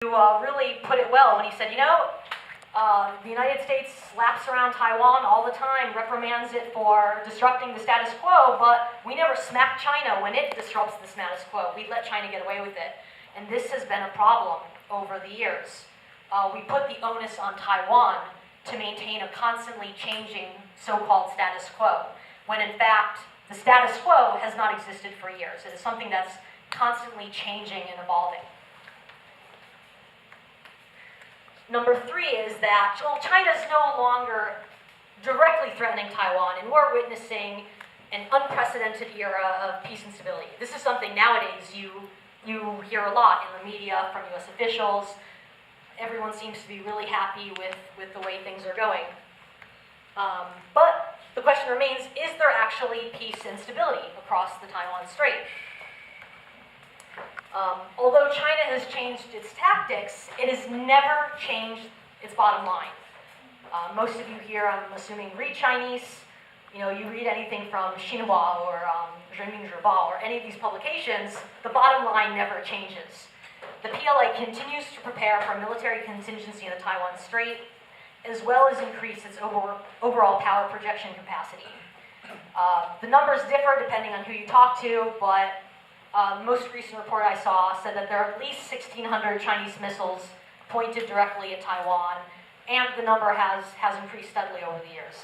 really put it well when he said, the United States slaps around Taiwan all the time, reprimands it for disrupting the status quo, but we never smack China when it disrupts the status quo. We let China get away with it. And this has been a problem over the years. We put the onus on Taiwan to maintain a constantly changing so-called status quo, when in fact, the status quo has not existed for years. It is something that's constantly changing and evolving. Number three is that, well, China's no longer directly threatening Taiwan, and we're witnessing an unprecedented era of peace and stability. This is something nowadays you hear a lot in the media from US officials. Everyone seems to be really happy with the way things are going. But the question remains, is there actually peace and stability across the Taiwan Strait? Although China has changed its tactics, it has never changed its bottom line. Most of you here, I'm assuming, read Chinese. You read anything from Xinhua or Renmin Zhibao or any of these publications, the bottom line never changes. The PLA continues to prepare for a military contingency in the Taiwan Strait, as well as increase its overall power projection capacity. The numbers differ depending on who you talk to, but the most recent report I saw said that there are at least 1,600 Chinese missiles pointed directly at Taiwan, and the number has increased steadily over the years.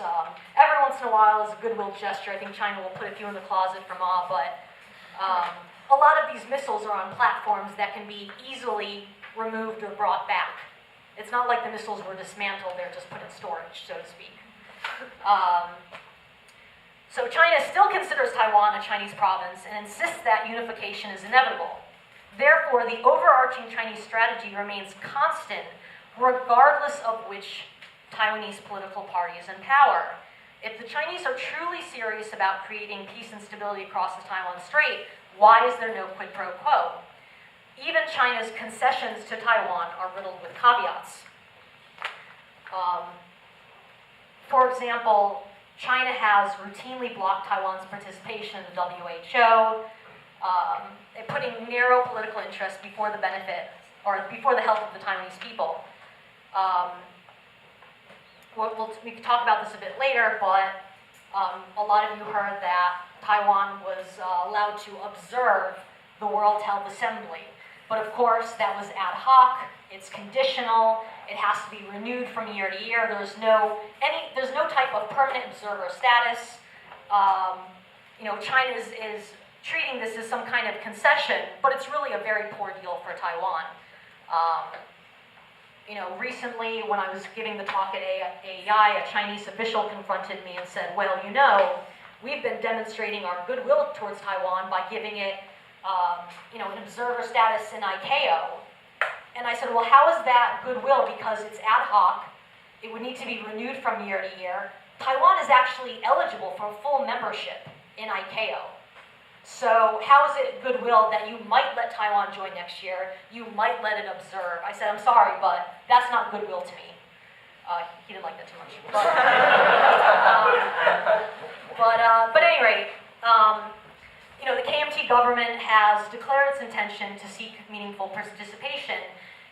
Every once in a while, as a goodwill gesture, I think China will put a few in the closet for Ma, but a lot of these missiles are on platforms that can be easily removed or brought back. It's not like the missiles were dismantled, they're just put in storage, so to speak. So China still considers Taiwan a Chinese province and insists that unification is inevitable. Therefore, the overarching Chinese strategy remains constant regardless of which Taiwanese political party is in power. If the Chinese are truly serious about creating peace and stability across the Taiwan Strait, why is there no quid pro quo? Even China's concessions to Taiwan are riddled with caveats. For example, China has routinely blocked Taiwan's participation in the WHO, putting narrow political interests before the benefit or before the health of the Taiwanese people. We can talk about this a bit later, but a lot of you heard that Taiwan was allowed to observe the World Health Assembly. But of course, that was ad hoc, it's conditional, it has to be renewed from year to year. There's no type of permanent observer status. China is treating this as some kind of concession, but it's really a very poor deal for Taiwan. Recently when I was giving the talk at AEI, a Chinese official confronted me and said, well, we've been demonstrating our goodwill towards Taiwan by giving it an observer status in ICAO. And I said, well, how is that goodwill? Because it's ad hoc. It would need to be renewed from year to year. Taiwan is actually eligible for full membership in ICAO. So how is it goodwill that you might let Taiwan join next year? You might let it observe. I said, I'm sorry, but that's not goodwill to me. He didn't like that too much. But at any rate, the KMT government has declared its intention to seek meaningful participation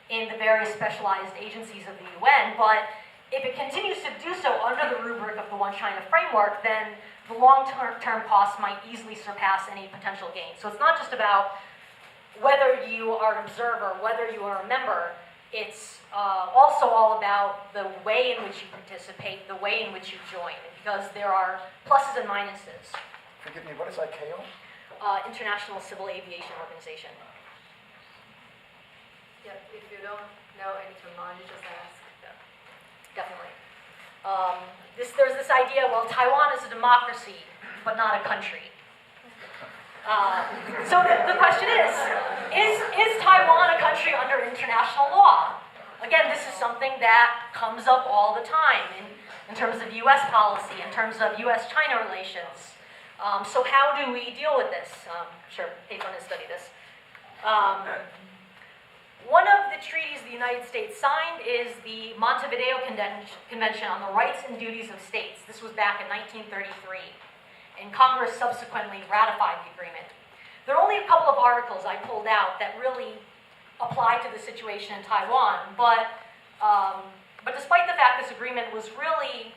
in the various specialized agencies of the UN, but if it continues to do so under the rubric of the One China framework, then the long-term costs might easily surpass any potential gain. So it's not just about whether you are an observer, whether you are a member, it's also all about the way in which you participate, the way in which you join, because there are pluses and minuses. Forgive me, what is ICAO? International Civil Aviation Organization. Yeah, if you don't know any terminology, just ask. Yeah, definitely. There's this idea, well, Taiwan is a democracy, but not a country. So the question is Taiwan a country under international law? Again, this is something that comes up all the time in terms of U.S. policy, in terms of U.S.-China relations. So how do we deal with this? Sure, Philo has studied this. One of the treaties the United States signed is the Montevideo Convention on the Rights and Duties of States. This was back in 1933, and Congress subsequently ratified the agreement. There are only a couple of articles I pulled out that really apply to the situation in Taiwan. But despite the fact this agreement was really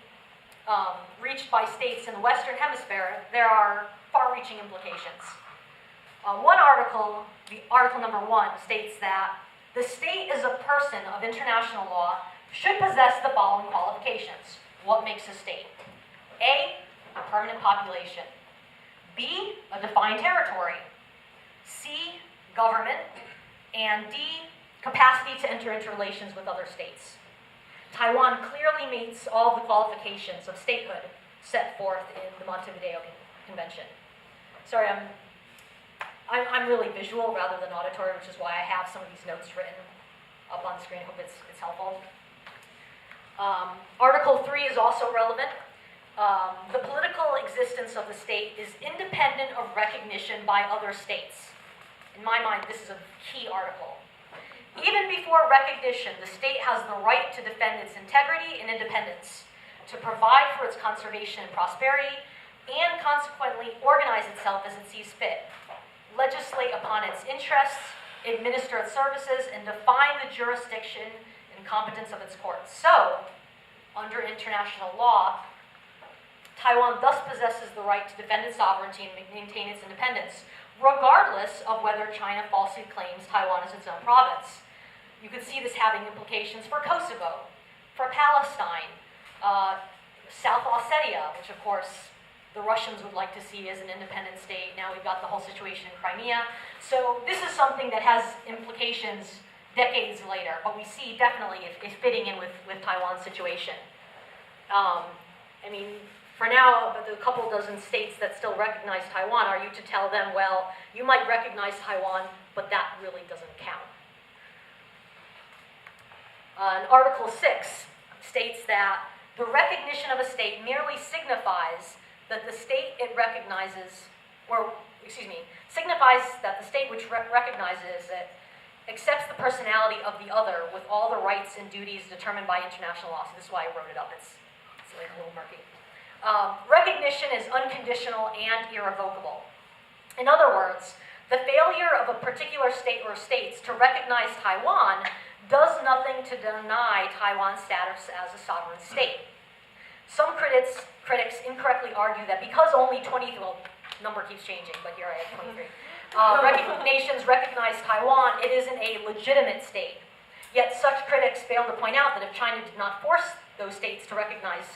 reached by states in the Western Hemisphere, there are far-reaching implications. One article, the article number 1, states that the state as a person of international law should possess the following qualifications. What makes a state? A, a permanent population. B, a defined territory. C, government. And D, capacity to enter into relations with other states. Taiwan clearly meets all of the qualifications of statehood set forth in the Montevideo Convention. Sorry, I'm really visual rather than auditory, which is why I have some of these notes written up on the screen. I hope it's helpful. Article 3 is also relevant. The political existence of the state is independent of recognition by other states. In my mind, this is a key article. Even before recognition, the state has the right to defend its integrity and independence, to provide for its conservation and prosperity, and consequently organize itself as it sees fit, legislate upon its interests, administer its services, and define the jurisdiction and competence of its courts. So, under international law, Taiwan thus possesses the right to defend its sovereignty and maintain its independence, regardless of whether China falsely claims Taiwan as its own province. You could see this having implications for Kosovo, for Palestine, South Ossetia, which of course the Russians would like to see as an independent state. Now we've got the whole situation in Crimea. So this is something that has implications decades later, but we see definitely it fitting in with Taiwan's situation. I mean, for now, the couple dozen states that still recognize Taiwan, are you to tell them, well, you might recognize Taiwan, but that really doesn't count? And Article 6 states that the recognition of a state merely signifies that the state it recognizes, signifies that the state which recognizes it accepts the personality of the other with all the rights and duties determined by international law. So this is why I wrote it up. It's like a little murky. Recognition is unconditional and irrevocable. In other words, the failure of a particular state or states to recognize Taiwan does nothing to deny Taiwan's status as a sovereign state. Some critics incorrectly argue that because only 20, well, number keeps changing, but here I have 23, nations recognize Taiwan, it isn't a legitimate state. Yet such critics fail to point out that if China did not force those states to recognize,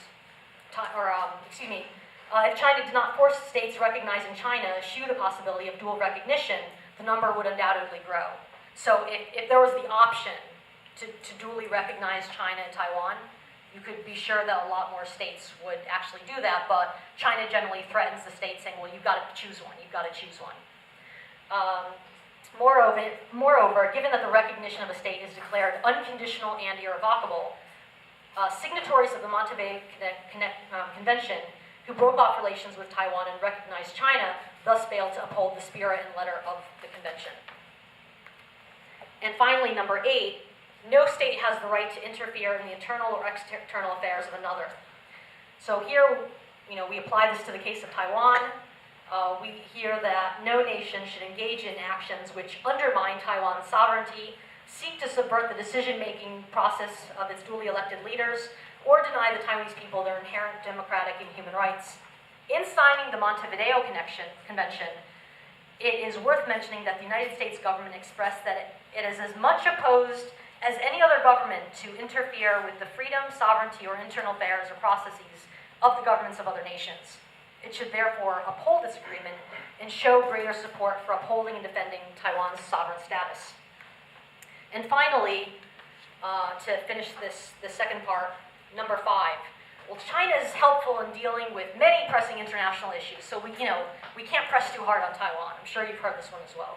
if China did not force states recognizing China eschew the possibility of dual recognition, the number would undoubtedly grow. So if there was the option to duly recognize China and Taiwan, you could be sure that a lot more states would actually do that, but China generally threatens the states saying, well, you've got to choose one, you've got to choose one. Moreover, given that the recognition of a state is declared unconditional and irrevocable, signatories of the Montevideo Convention who broke off relations with Taiwan and recognized China thus failed to uphold the spirit and letter of the convention. And finally, number 8, no state has the right to interfere in the internal or external affairs of another. So here, we apply this to the case of Taiwan. We hear that no nation should engage in actions which undermine Taiwan's sovereignty, seek to subvert the decision-making process of its duly elected leaders, or deny the Taiwanese people their inherent democratic and human rights. In signing the Montevideo Convention, it is worth mentioning that the United States government expressed that it is as much opposed as any other government to interfere with the freedom, sovereignty, or internal affairs or processes of the governments of other nations. It should therefore uphold this agreement and show greater support for upholding and defending Taiwan's sovereign status. And finally, to finish this second part, number 5. Well, China is helpful in dealing with many pressing international issues, so we can't press too hard on Taiwan. I'm sure you've heard this one as well.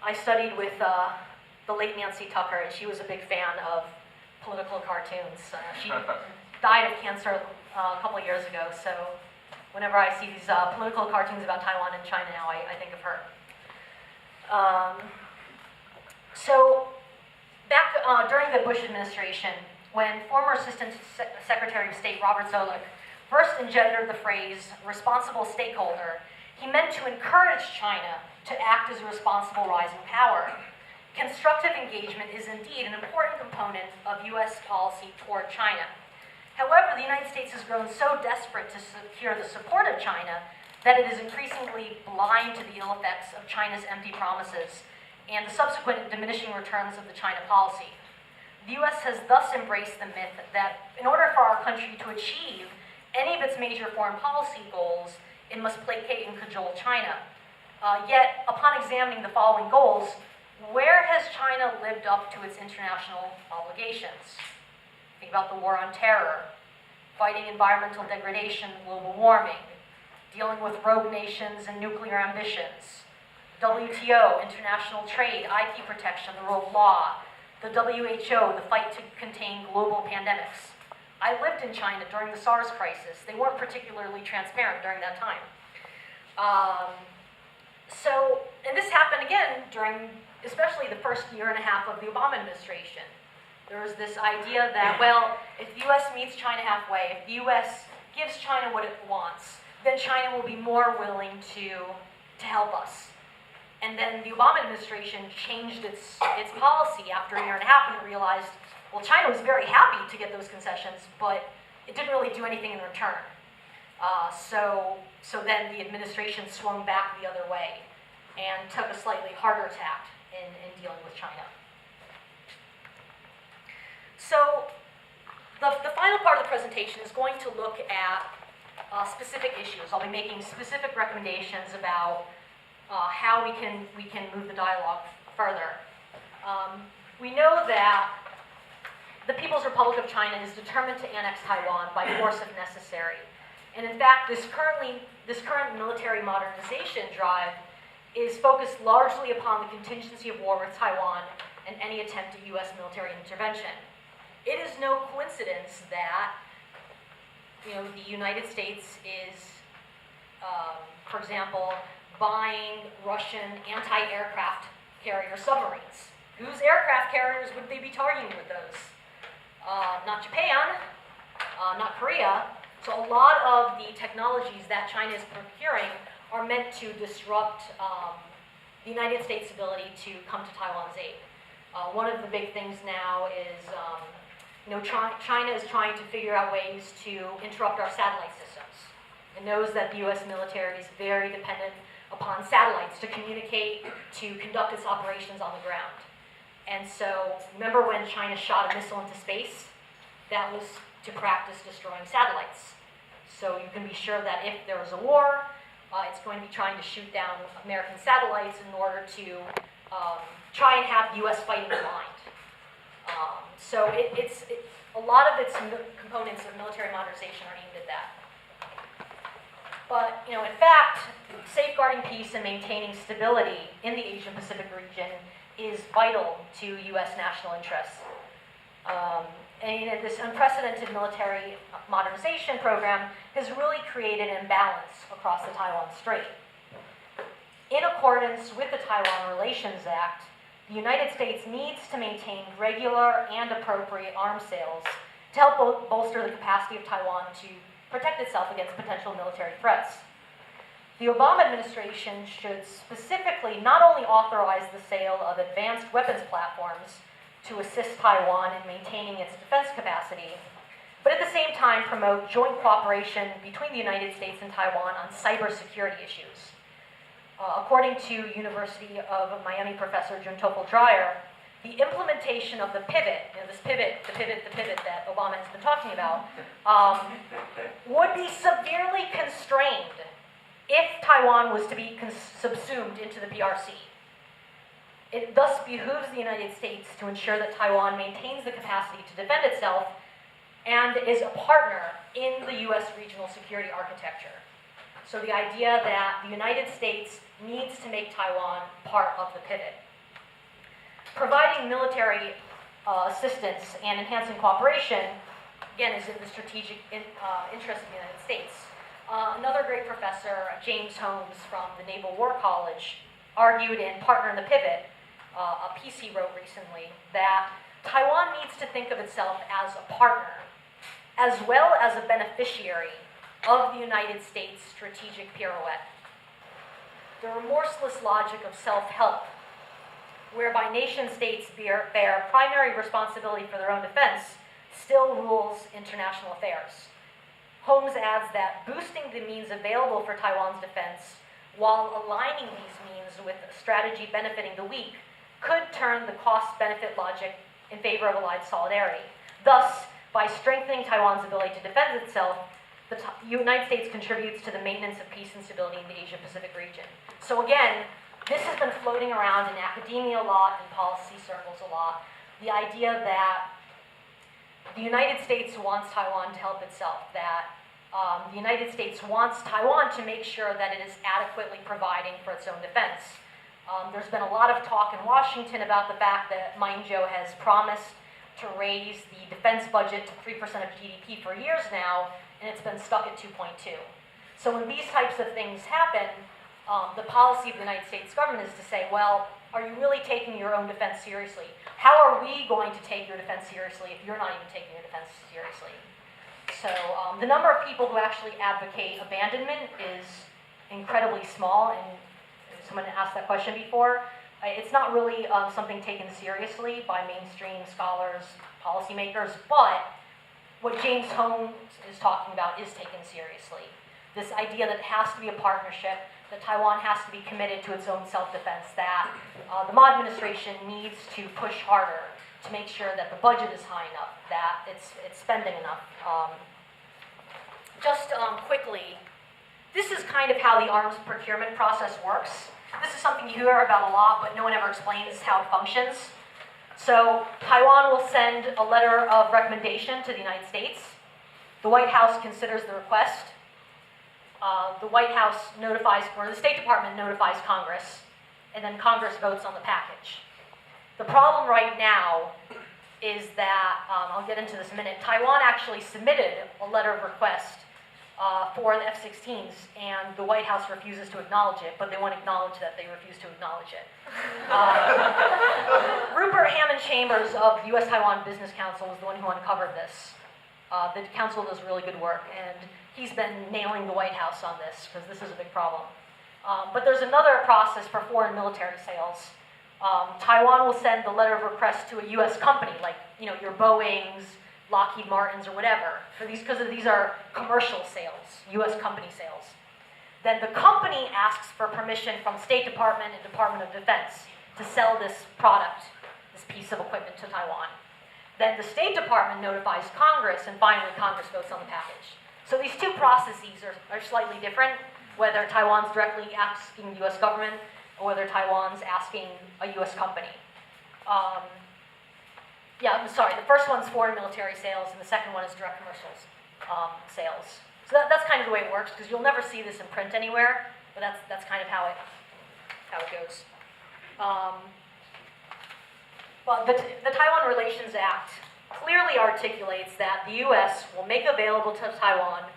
I studied with the late Nancy Tucker, and she was a big fan of political cartoons. She died of cancer a couple of years ago, so whenever I see these political cartoons about Taiwan and China now, I think of her. So back during the Bush administration, when former Assistant Secretary of State Robert Zoellick first engendered the phrase responsible stakeholder, he meant to encourage China to act as a responsible rising power. Constructive engagement is indeed an important component of U.S. policy toward China. However, the United States has grown so desperate to secure the support of China that it is increasingly blind to the ill effects of China's empty promises and the subsequent diminishing returns of the China policy. The U.S. has thus embraced the myth that in order for our country to achieve any of its major foreign policy goals, it must placate and cajole China. Yet, upon examining the following goals, where has China lived up to its international obligations? Think about the war on terror, fighting environmental degradation, global warming, dealing with rogue nations and nuclear ambitions, WTO, international trade, IP protection, the rule of law, the WHO, the fight to contain global pandemics. I lived in China during the SARS crisis. They weren't particularly transparent during that time. And this happened again during, especially the first year and a half of the Obama administration. There was this idea that, well, if the U.S. meets China halfway, if the U.S. gives China what it wants, then China will be more willing to help us. And then the Obama administration changed its policy after a year and a half, and it realized, well, China was very happy to get those concessions, but it didn't really do anything in return. So then the administration swung back the other way and took a slightly harder tack in dealing with China. So the final part of the presentation is going to look at specific issues. I'll be making specific recommendations about how we can move the dialogue further. We know that the People's Republic of China is determined to annex Taiwan by force if necessary. And in fact, this current military modernization drive is focused largely upon the contingency of war with Taiwan and any attempt at U.S. military intervention. It is no coincidence that the United States is, for example, buying Russian anti-aircraft carrier submarines. Whose aircraft carriers would they be targeting with those? Not Japan, not Korea. So a lot of the technologies that China is procuring are meant to disrupt the United States' ability to come to Taiwan's aid. One of the big things now is, China is trying to figure out ways to interrupt our satellite systems. It knows that the U.S. military is very dependent upon satellites to communicate, to conduct its operations on the ground. And so, remember when China shot a missile into space? That was to practice destroying satellites. So you can be sure that if there was a war, it's going to be trying to shoot down American satellites in order to try and have the U.S. fighting blind. So a lot of its components of military modernization are aimed at that. But in fact, safeguarding peace and maintaining stability in the Asian-Pacific region is vital to U.S. national interests. And this unprecedented military modernization program has really created an imbalance across the Taiwan Strait. In accordance with the Taiwan Relations Act, the United States needs to maintain regular and appropriate arms sales to help bolster the capacity of Taiwan to protect itself against potential military threats. The Obama administration should specifically not only authorize the sale of advanced weapons platforms to assist Taiwan in maintaining its defense capacity, but at the same time promote joint cooperation between the United States and Taiwan on cybersecurity issues. According to University of Miami professor Juntopol Dreyer, the implementation of the pivot, the pivot that Obama has been talking about, would be severely constrained if Taiwan was to be subsumed into the PRC. It thus behooves the United States to ensure that Taiwan maintains the capacity to defend itself and is a partner in the U.S. regional security architecture. So the idea that the United States needs to make Taiwan part of the pivot. Providing military assistance and enhancing cooperation, again, is in the strategic interest of the United States. Another great professor, James Holmes from the Naval War College, argued in Partner in the Pivot, a piece he wrote recently, that Taiwan needs to think of itself as a partner, as well as a beneficiary of the United States strategic pirouette. the remorseless logic of self-help, whereby nation-states bear primary responsibility for their own defense, still rules international affairs. Holmes adds that boosting the means available for Taiwan's defense while aligning these means with a strategy benefiting the weak could turn the cost-benefit logic in favor of allied solidarity. Thus, by strengthening Taiwan's ability to defend itself, the United States contributes to the maintenance of peace and stability in the Asia-Pacific region. So again, this has been floating around in academia a lot, in policy circles a lot, the idea that the United States wants Taiwan to help itself, that the United States wants Taiwan to make sure that it is adequately providing for its own defense. There's been a lot of talk in Washington about the fact that Zhou has promised to raise the defense budget to 3% of GDP for years now, and it's been stuck at 2.2. So when these types of things happen, the policy of the United States government is to say, well, are you really taking your own defense seriously? How are we going to take your defense seriously if you're not even taking your defense seriously? So the number of people who actually advocate abandonment is incredibly small, and someone asked that question before. It's not really something taken seriously by mainstream scholars, policymakers, but what James Holmes is talking about is taken seriously. This idea that it has to be a partnership, that Taiwan has to be committed to its own self-defense, that the Ma administration needs to push harder to make sure that the budget is high enough, that it's spending enough. Quickly, this is kind of how the arms procurement process works. This is something you hear about a lot, but no one ever explains how it functions. So Taiwan will send a letter of recommendation to the United States. The White House considers the request. The White House notifies, or the State Department notifies Congress, and then Congress votes on the package. The problem right now is that, I'll get into this in a minute, Taiwan actually submitted a letter of request for the F-16s, and the White House refuses to acknowledge it, but they won't acknowledge that they refuse to acknowledge it. Rupert Hammond Chambers of the U.S.-Taiwan Business Council was the one who uncovered this. The council does really good work, and he's been nailing the White House on this, because this is a big problem. But there's another process for foreign military sales. Taiwan will send the letter of request to a U.S. company, like your Boeings, Lockheed Martins, or whatever, because these are commercial sales, U.S. company sales. Then the company asks for permission from State Department and Department of Defense to sell this product, this piece of equipment to Taiwan. Then the State Department notifies Congress, and finally Congress votes on the package. So these two processes are slightly different, whether Taiwan's directly asking the U.S. government or whether Taiwan's asking a U.S. company. I'm sorry, the first one's foreign military sales, and the second one is direct commercials sales. So that's kind of the way it works, because you'll never see this in print anywhere, but that's kind of how it goes. But the Taiwan Relations Act clearly articulates that the U.S. will make available to Taiwan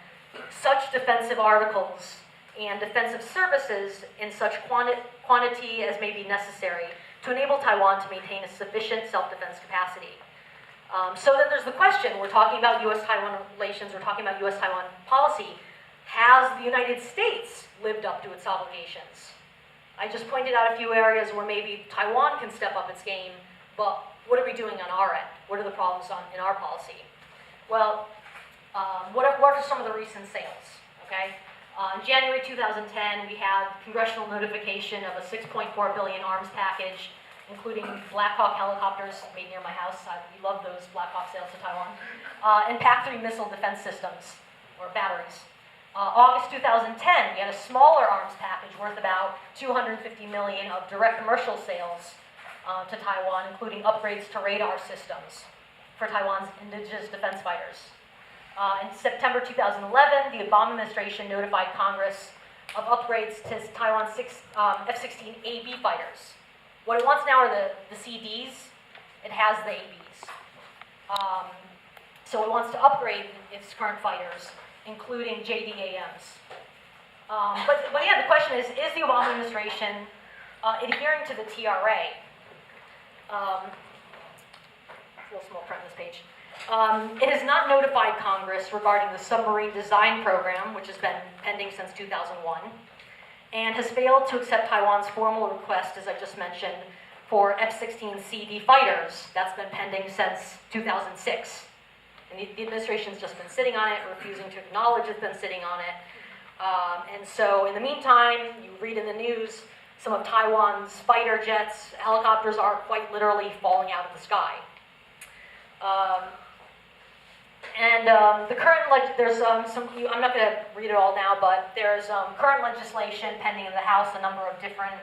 such defensive articles and defensive services in such quantity as may be necessary to enable Taiwan to maintain a sufficient self-defense capacity. So then there's the question, we're talking about U.S.-Taiwan relations, we're talking about U.S.-Taiwan policy. Has the United States lived up to its obligations? I just pointed out a few areas where maybe Taiwan can step up its game, but what are we doing on our end? What are the problems in our policy? Well, what are some of the recent sales, okay? In January 2010, we had congressional notification of a $6.4 billion arms package, including Black Hawk helicopters made near my house. We love those Black Hawk sales to Taiwan. And PAC-3 missile defense systems, or batteries. August 2010, we had a smaller arms package worth about $250 million of direct commercial sales to Taiwan, including upgrades to radar systems for Taiwan's indigenous defense fighters. In September 2011, the Obama administration notified Congress of upgrades to Taiwan's F-16AB fighters. What it wants now are the CDs. It has the ABs. So it wants to upgrade its current fighters, including JDAMs. But yeah, the question is the Obama administration adhering to the TRA? A little small print on this page. It has not notified Congress regarding the submarine design program, which has been pending since 2001. and has failed to accept Taiwan's formal request, as I just mentioned, for F-16C fighters. That's been pending since 2006. And the administration's just been sitting on it, refusing to acknowledge it's been sitting on it. And so in the meantime, you read in the news, some of Taiwan's fighter jets, helicopters are quite literally falling out of the sky. The current, there's I'm not going to read it all now, but there's current legislation pending in the House, a number of different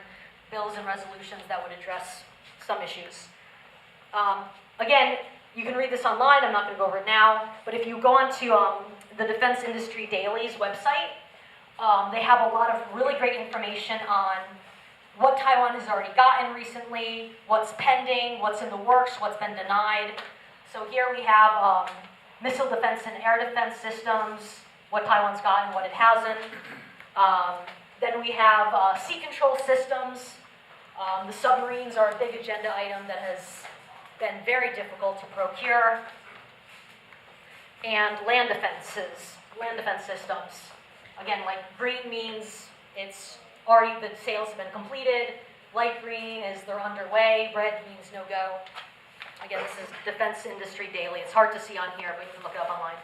bills and resolutions that would address some issues. Again, you can read this online, I'm not going to go over it now, but if you go onto the Defense Industry Daily's website, they have a lot of really great information on what Taiwan has already gotten recently, what's pending, what's in the works, what's been denied. So here we have missile defense and air defense systems, what Taiwan's got and what it hasn't. Then we have sea control systems. The submarines are a big agenda item that has been very difficult to procure. And land defense systems. Again, like green means it's already, the sales have been completed. Light green is they're underway. Red means no go. Again, this is Defense Industry Daily. It's hard to see on here, but you can look it up online.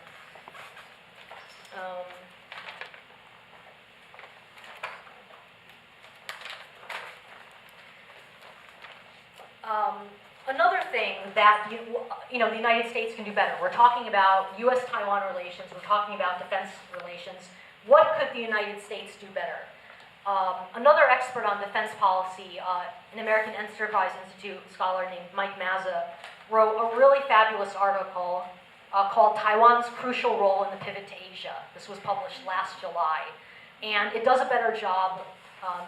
Another thing that the United States can do better. We're talking about U.S.-Taiwan relations. We're talking about defense relations. What could the United States do better? Another expert on defense policy, an American Enterprise Institute scholar named Mike Mazza, wrote a really fabulous article called Taiwan's Crucial Role in the Pivot to Asia. This was published last July. And it does a better job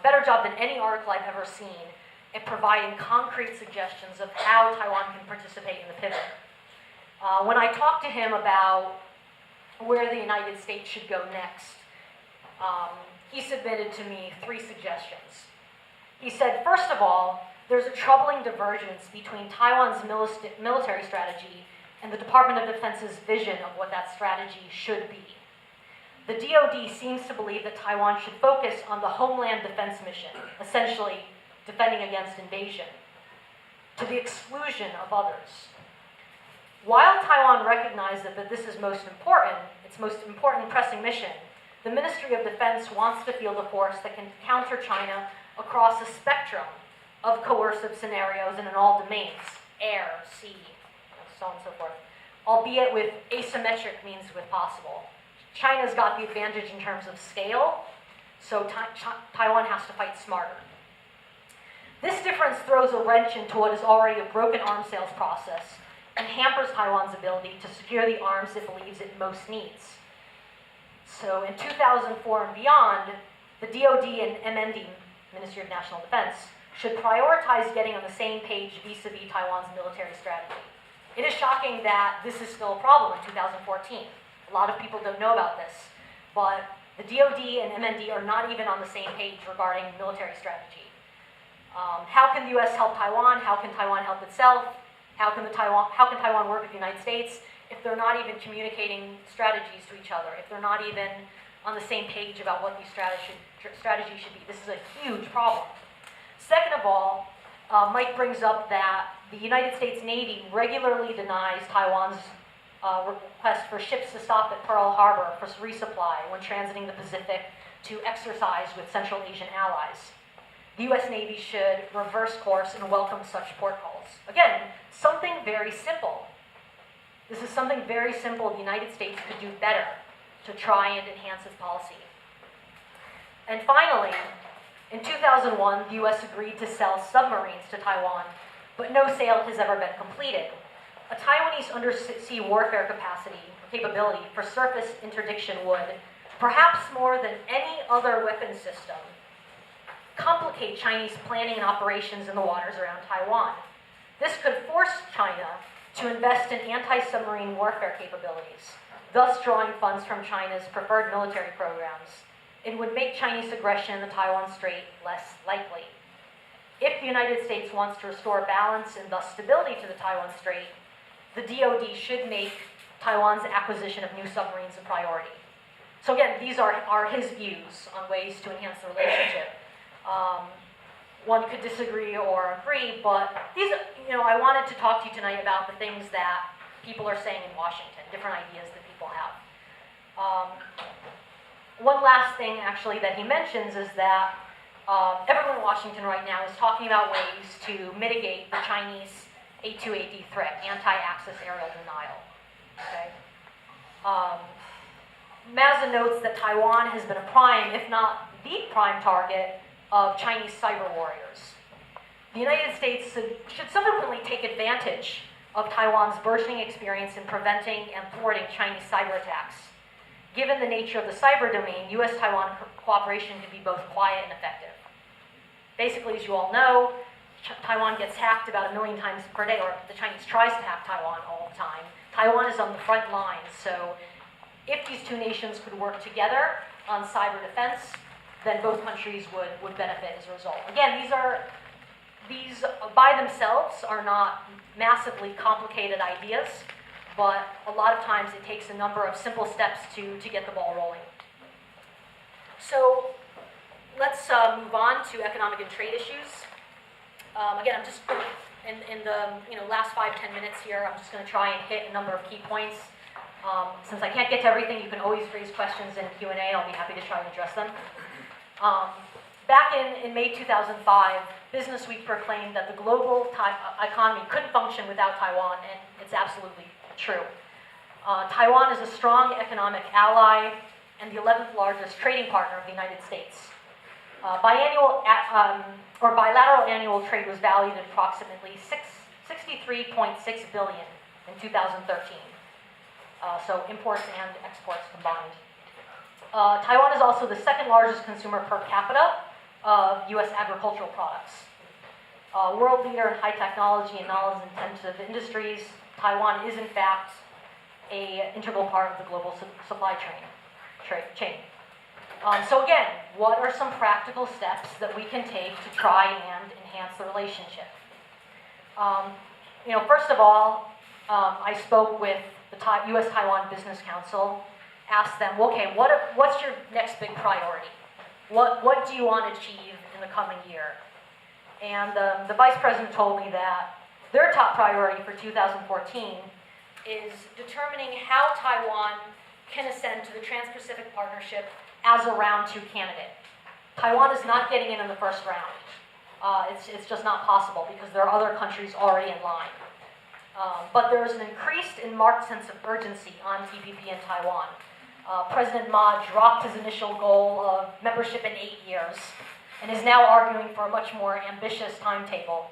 than any article I've ever seen at providing concrete suggestions of how Taiwan can participate in the pivot. When I talked to him about where the United States should go next, he submitted to me 3 suggestions. He said, first of all, there's a troubling divergence between Taiwan's military strategy and the Department of Defense's vision of what that strategy should be. The DoD seems to believe that Taiwan should focus on the homeland defense mission, essentially defending against invasion, to the exclusion of others. While Taiwan recognizes that this is its most important pressing mission, the Ministry of Defense wants to field a force that can counter China across a spectrum of coercive scenarios and in all domains, air, sea, so on and so forth, albeit with asymmetric means if possible. China's got the advantage in terms of scale, so Taiwan has to fight smarter. This difference throws a wrench into what is already a broken arms sales process and hampers Taiwan's ability to secure the arms it believes it most needs. So in 2004 and beyond, the DoD and MND, Ministry of National Defense, should prioritize getting on the same page vis-a-vis Taiwan's military strategy. It is shocking that this is still a problem in 2014. A lot of people don't know about this, but the DoD and MND are not even on the same page regarding military strategy. How can the U.S. help Taiwan? How can Taiwan help itself? How can Taiwan work with the United States if they're not even communicating strategies to each other, if they're not even on the same page about what these strategies should be? This is a huge problem. Second of all, Mike brings up that the United States Navy regularly denies Taiwan's request for ships to stop at Pearl Harbor for resupply when transiting the Pacific to exercise with Central Asian allies. The U.S. Navy should reverse course and welcome such port calls. Again, something very simple. This is something very simple the United States could do better to try and enhance its policy. And finally, in 2001, the U.S. agreed to sell submarines to Taiwan, but no sale has ever been completed. A Taiwanese undersea warfare capability for surface interdiction would, perhaps more than any other weapon system, complicate Chinese planning and operations in the waters around Taiwan. This could force China to invest in anti-submarine warfare capabilities, thus drawing funds from China's preferred military programs. It would make Chinese aggression in the Taiwan Strait less likely. If the United States wants to restore balance and thus stability to the Taiwan Strait, the DoD should make Taiwan's acquisition of new submarines a priority. So again, these are his views on ways to enhance the relationship. One could disagree or agree, but these, I wanted to talk to you tonight about the things that people are saying in Washington, different ideas that people have. One last thing, actually, that he mentions is that everyone in Washington right now is talking about ways to mitigate the Chinese A2AD threat, anti-access aerial denial. Okay? Mazza notes that Taiwan has been a prime, if not the prime target of Chinese cyber warriors. The United States should subsequently take advantage of Taiwan's burgeoning experience in preventing and thwarting Chinese cyber attacks. Given the nature of the cyber domain, US-Taiwan cooperation can be both quiet and effective. Basically, as you all know, Taiwan gets hacked about 1 million times per day, or the Chinese tries to hack Taiwan all the time. Taiwan is on the front lines, so if these two nations could work together on cyber defense, then both countries would benefit as a result. Again, these by themselves are not massively complicated ideas, but a lot of times it takes a number of simple steps to get the ball rolling. So let's move on to economic and trade issues. Again, I'm just in the last 5-10 minutes here, I'm just going to try and hit a number of key points. Since I can't get to everything, you can always raise questions in Q&A. I'll be happy to try and address them. Back in May 2005, Business Week proclaimed that the global economy couldn't function without Taiwan, and it's absolutely true. Taiwan is a strong economic ally and the 11th largest trading partner of the United States. Bilateral annual trade was valued at approximately $63.6 billion in 2013. So imports and exports combined. Taiwan is also the second largest consumer per capita of U.S. agricultural products. World leader in high technology and knowledge-intensive industries, Taiwan is in fact an integral part of the global supply chain. So again, what are some practical steps that we can take to try and enhance the relationship? First of all, I spoke with the U.S.-Taiwan Business Council, asked them, okay, what's your next big priority? What do you want to achieve in the coming year? And the Vice President told me that their top priority for 2014 is determining how Taiwan can ascend to the Trans-Pacific Partnership as a Round 2 candidate. Taiwan is not getting in the first round. It's just not possible because there are other countries already in line. But there is an increased and marked sense of urgency on TPP in Taiwan. President Ma dropped his initial goal of membership in 8 years and is now arguing for a much more ambitious timetable.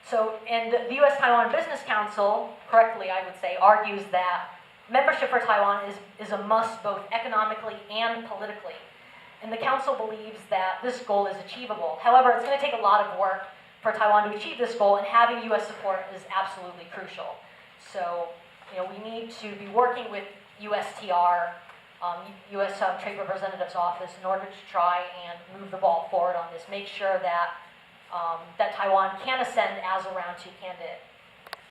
So, and the U.S.-Taiwan Business Council, correctly I would say, argues that membership for Taiwan is a must both economically and politically. And the Council believes that this goal is achievable. However, it's going to take a lot of work for Taiwan to achieve this goal, and having U.S. support is absolutely crucial. So, we need to be working with USTR, U.S. Trade Representative's Office, in order to try and move the ball forward on this. Make sure that that Taiwan can ascend as a Round 2 candidate.